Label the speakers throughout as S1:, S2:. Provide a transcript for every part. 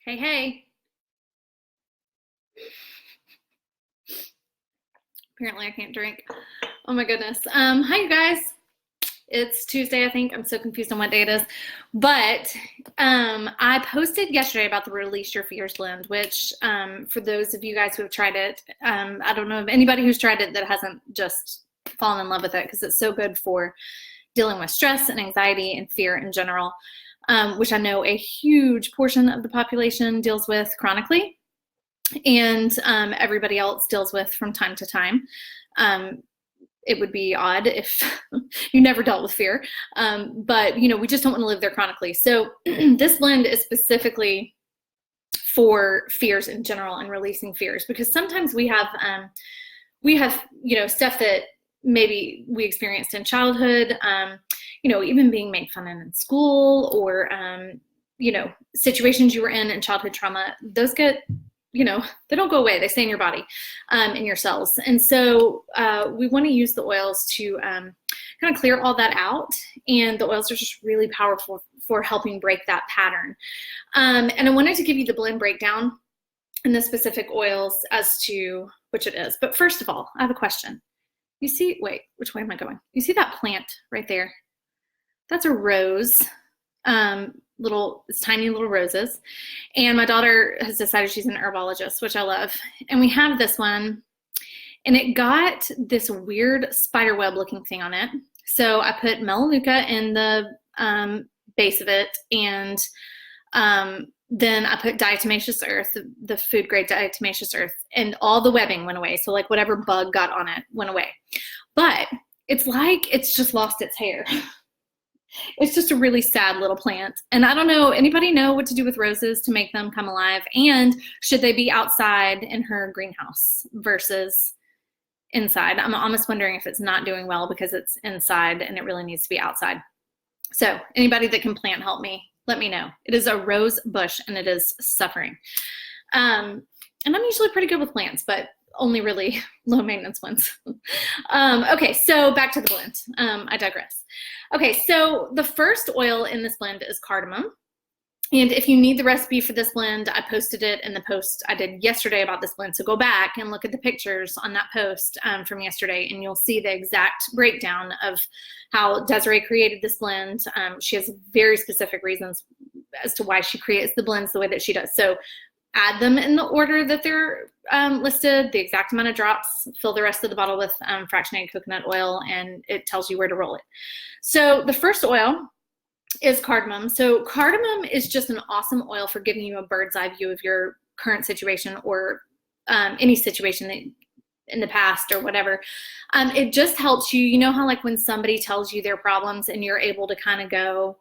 S1: Hey, hey. Apparently I can't drink. Oh my goodness. Hi you guys. It's Tuesday, I think. I'm so confused on what day it is. But I posted yesterday about the Release Your Fears blend, which for those of you guys who have tried it, I don't know of anybody who's tried it that hasn't just fallen in love with it, because it's so good for dealing with stress and anxiety and fear in general, which I know a huge portion of the population deals with chronically, and everybody else deals with from time to time. It would be odd if you never dealt with fear, but we just don't want to live there chronically. So this blend is specifically for fears in general and releasing fears, because sometimes we have stuff that maybe we experienced in childhood, even being made fun of in school, or situations you were in childhood trauma. Those get they don't go away. They stay in your body, in your cells. And so we want to use the oils to kind of clear all that out. And the oils are just really powerful for helping break that pattern. And I wanted to give you the blend breakdown and the specific oils as to which it is. But first of all, I have a question. You see, wait, which way am I going? You see that plant right there? That's a rose. It's tiny little roses, and my daughter has decided she's an herbologist, which I love, and we have this one, and it got this weird spider web looking thing on it. So I put melaleuca in the base of it, and then I put diatomaceous earth, the food grade diatomaceous earth, and all the webbing went away. So like whatever bug got on it went away, but it's like it's just lost its hair. It's just a really sad little plant. And I don't know, anybody know what to do with roses to make them come alive? And should they be outside in her greenhouse versus inside? I'm almost wondering if it's not doing well because it's inside and it really needs to be outside. So anybody that can plant, help me, let me know. It is a rose bush and it is suffering. And I'm usually pretty good with plants, but only really low maintenance ones. Okay, so back to the blend. I digress. Okay, so the first oil in this blend is cardamom. And if you need the recipe for this blend, I posted it in the post I did yesterday about this blend. So go back and look at the pictures on that post from yesterday, and you'll see the exact breakdown of how Desiree created this blend. She has very specific reasons as to why she creates the blends the way that she does. So add them in the order that they're listed, the exact amount of drops, fill the rest of the bottle with fractionated coconut oil, and it tells you where to roll it. So the first oil is cardamom. So cardamom is just an awesome oil for giving you a bird's eye view of your current situation, or any situation that in the past or whatever. It just helps you, you know how like when somebody tells you their problems and you're able to kind of go,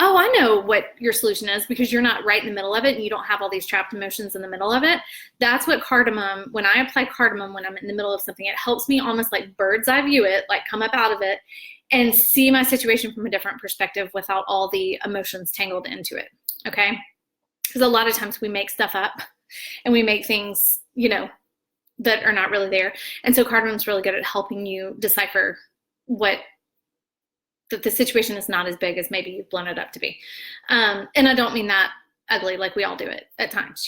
S1: oh, I know what your solution is, because you're not right in the middle of it and you don't have all these trapped emotions in the middle of it. That's what cardamom, when I apply cardamom when I'm in the middle of something, it helps me almost like bird's eye view it, like come up out of it and see my situation from a different perspective without all the emotions tangled into it, okay? Because a lot of times we make stuff up and we make things, that are not really there. And so cardamom's really good at helping you decipher that the situation is not as big as maybe you've blown it up to be. And I don't mean that ugly, like we all do it at times,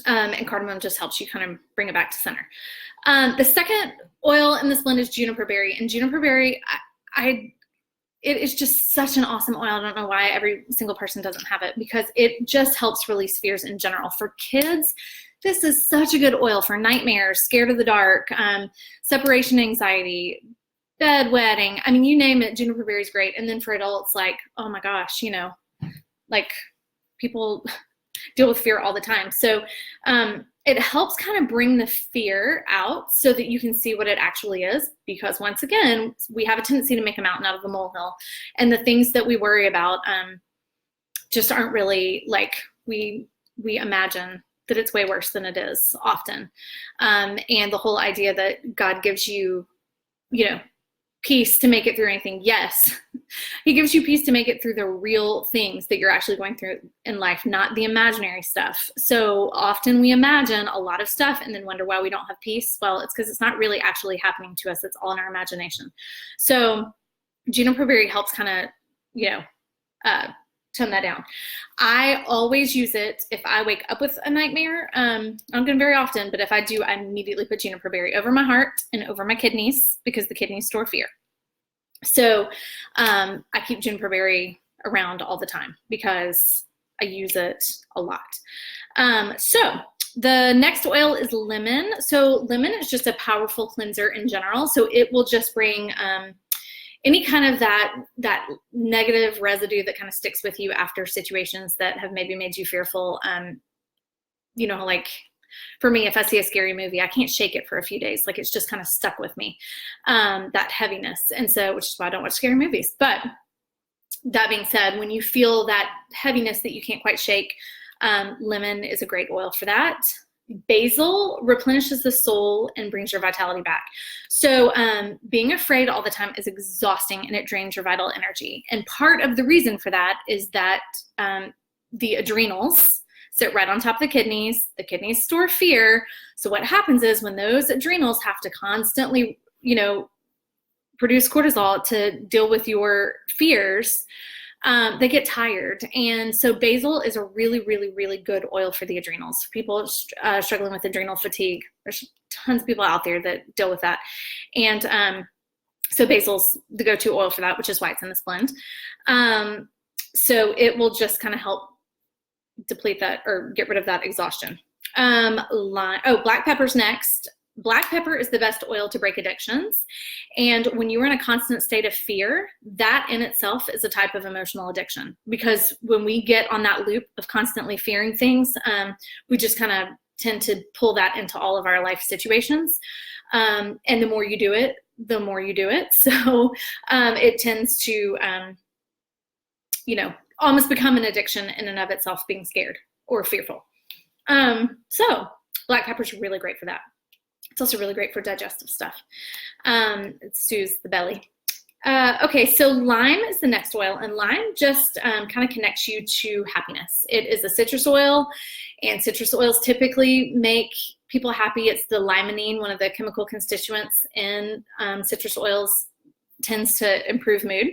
S1: and cardamom just helps you kind of bring it back to center. The second oil in this blend is Juniper Berry, and Juniper Berry, it is just such an awesome oil. I don't know why every single person doesn't have it, because it just helps release fears in general. For kids, this is such a good oil for nightmares, scared of the dark, separation anxiety, bedwetting. I mean, you name it, Juniper Berry is great. And then for adults, like, oh my gosh, like people deal with fear all the time. So it helps kind of bring the fear out so that you can see what it actually is. Because once again, we have a tendency to make a mountain out of a molehill. And the things that we worry about just aren't really like we imagine that it's way worse than it is often. And the whole idea that God gives you, peace to make it through anything. Yes, he gives you peace to make it through the real things that you're actually going through in life, not the imaginary stuff. So often we imagine a lot of stuff and then wonder why we don't have peace. Well, it's because it's not really actually happening to us. It's all in our imagination. So Juniper Berry helps kind of, tone that down. I always use it if I wake up with a nightmare. I don't get them very often, but if I do, I immediately put Juniper Berry over my heart and over my kidneys, because the kidneys store fear. So I keep Juniper Berry around all the time because I use it a lot. So the next oil is lemon. So lemon is just a powerful cleanser in general. So it will just bring any kind of that negative residue that kind of sticks with you after situations that have maybe made you fearful. You know, like for me, if I see a scary movie, I can't shake it for a few days. Like it's just kind of stuck with me, that heaviness. And so, which is why I don't watch scary movies. But that being said, when you feel that heaviness that you can't quite shake, lemon is a great oil for that. Basil replenishes the soul and brings your vitality back. So being afraid all the time is exhausting, and it drains your vital energy. And part of the reason for that is that the adrenals sit right on top of the kidneys. The kidneys store fear. So what happens is when those adrenals have to constantly, produce cortisol to deal with your fears, they get tired. And so basil is a really, really, really good oil for the adrenals. For people struggling with adrenal fatigue, there's tons of people out there that deal with that. And so basil's the go-to oil for that, which is why it's in this blend. So it will just kind of help deplete that or get rid of that exhaustion. Black pepper's next. Black pepper is the best oil to break addictions. And when you are in a constant state of fear, that in itself is a type of emotional addiction. Because when we get on that loop of constantly fearing things, we just kind of tend to pull that into all of our life situations. And the more you do it, the more you do it. So it tends to, almost become an addiction in and of itself, being scared or fearful. So black pepper is really great for that. It's also really great for digestive stuff. It soothes the belly. Okay, so lime is the next oil, and lime just kind of connects you to happiness. It is a citrus oil, and citrus oils typically make people happy. It's the limonene, one of the chemical constituents in citrus oils, tends to improve mood.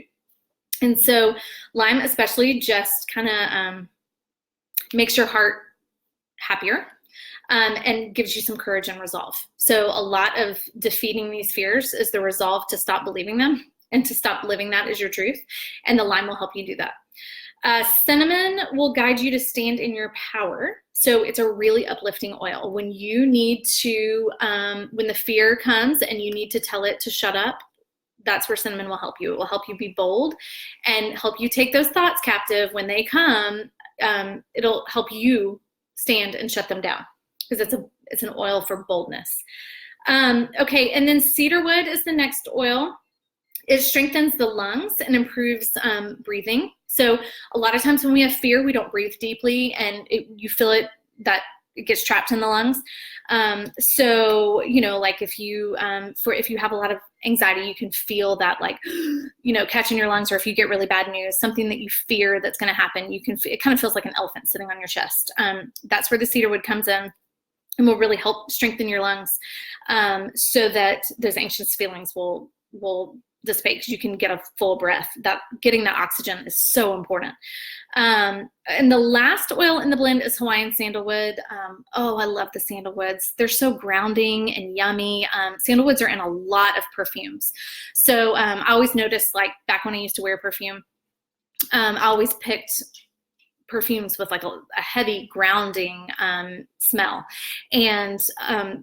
S1: And so lime especially just kind of makes your heart happier. And gives you some courage and resolve. So a lot of defeating these fears is the resolve to stop believing them and to stop living that as your truth. And the lime will help you do that. Cinnamon will guide you to stand in your power. So it's a really uplifting oil. When you need to, when the fear comes and you need to tell it to shut up, that's where cinnamon will help you. It will help you be bold and help you take those thoughts captive when they come. It'll help you stand and shut them down, because it's an oil for boldness. Okay, and then cedar wood is the next oil. It strengthens the lungs and improves breathing. So a lot of times when we have fear, we don't breathe deeply, and you feel it, that it gets trapped in the lungs. So, like if you have a lot of anxiety, you can feel that catch in your lungs, or if you get really bad news, something that you fear that's going to happen, it kind of feels like an elephant sitting on your chest. That's where the cedar wood comes in and will really help strengthen your lungs, so that those anxious feelings will dissipate, because you can get a full breath. That getting that oxygen is so important. And the last oil in the blend is Hawaiian sandalwood. I love the sandalwoods. They're so grounding and yummy. Sandalwoods are in a lot of perfumes. So I always noticed, like back when I used to wear perfume, I always picked perfumes with like a heavy grounding smell, and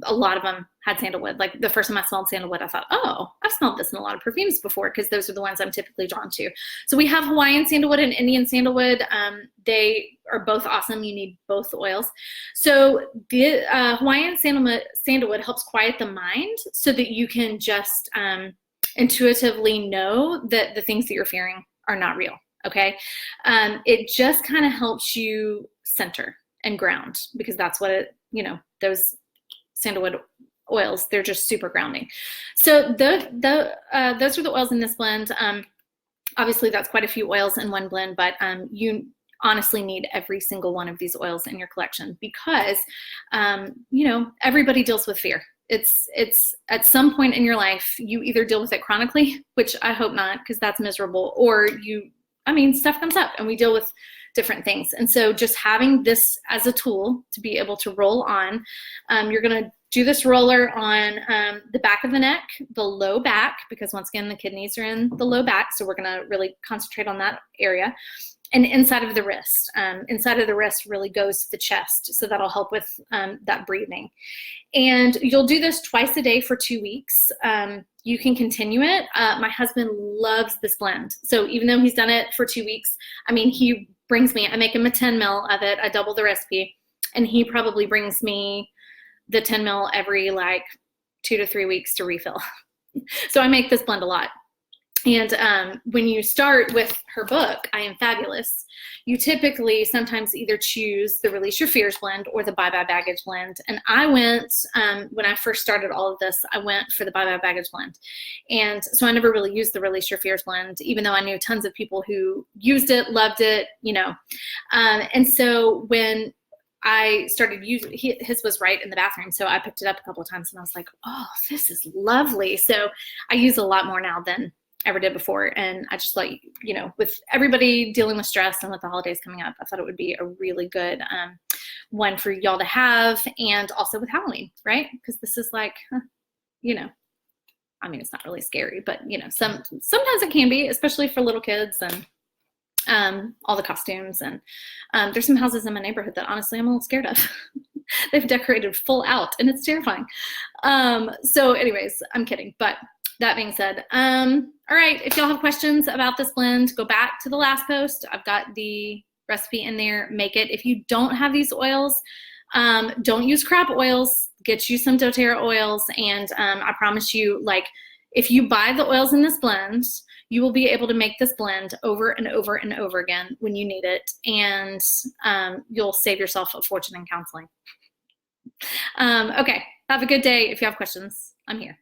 S1: a lot of them had sandalwood. Like the first time I smelled sandalwood, I thought, oh, I've smelled this in a lot of perfumes before, because those are the ones I'm typically drawn to. So we have Hawaiian sandalwood and Indian sandalwood. They are both awesome. You need both oils. So the Hawaiian sandalwood helps quiet the mind, so that you can just intuitively know that the things that you're fearing are not real. Okay. It just kind of helps you center and ground, because that's what those sandalwood oils, they're just super grounding. So those are the oils in this blend. Obviously that's quite a few oils in one blend, but you honestly need every single one of these oils in your collection, because everybody deals with fear. It's at some point in your life, you either deal with it chronically, which I hope not, because that's miserable, or you I mean, stuff comes up and we deal with different things. And so just having this as a tool to be able to roll on, you're going to do this roller on the back of the neck, the low back, because once again, the kidneys are in the low back. So we're going to really concentrate on that area. And inside of the wrist. Inside of the wrist really goes to the chest. So that'll help with that breathing. And you'll do this twice a day for 2 weeks. You can continue it. My husband loves this blend. So even though he's done it for 2 weeks, I mean, he brings me, I make him a 10 ml of it. I double the recipe. And he probably brings me the 10 ml every like 2 to 3 weeks to refill. So I make this blend a lot. And when you start with her book, I Am Fabulous, you typically sometimes either choose the Release Your Fears blend or the Bye Bye Baggage blend. And I went, when I first started all of this, I went for the Bye Bye Baggage blend. And so I never really used the Release Your Fears blend, even though I knew tons of people who used it, loved it, you know. And so when I started using, his was right in the bathroom. So I picked it up a couple of times and I was like, oh, this is lovely. So I use it a lot more now than ever did before. And I just like, you know, with everybody dealing with stress and with the holidays coming up, I thought it would be a really good one for y'all to have. And also with Halloween, right? Because this is like, you know, I mean, it's not really scary, but you know, sometimes it can be, especially for little kids and all the costumes. And there's some houses in my neighborhood that honestly I'm a little scared of. They've decorated full out and it's terrifying. So anyways, I'm kidding. But that being said, all right, if y'all have questions about this blend, go back to the last post. I've got the recipe in there, make it. If you don't have these oils, don't use crap oils, get you some doTERRA oils. And I promise you, like, if you buy the oils in this blend, you will be able to make this blend over and over and over again when you need it. And you'll save yourself a fortune in counseling. Okay, have a good day. If you have questions, I'm here.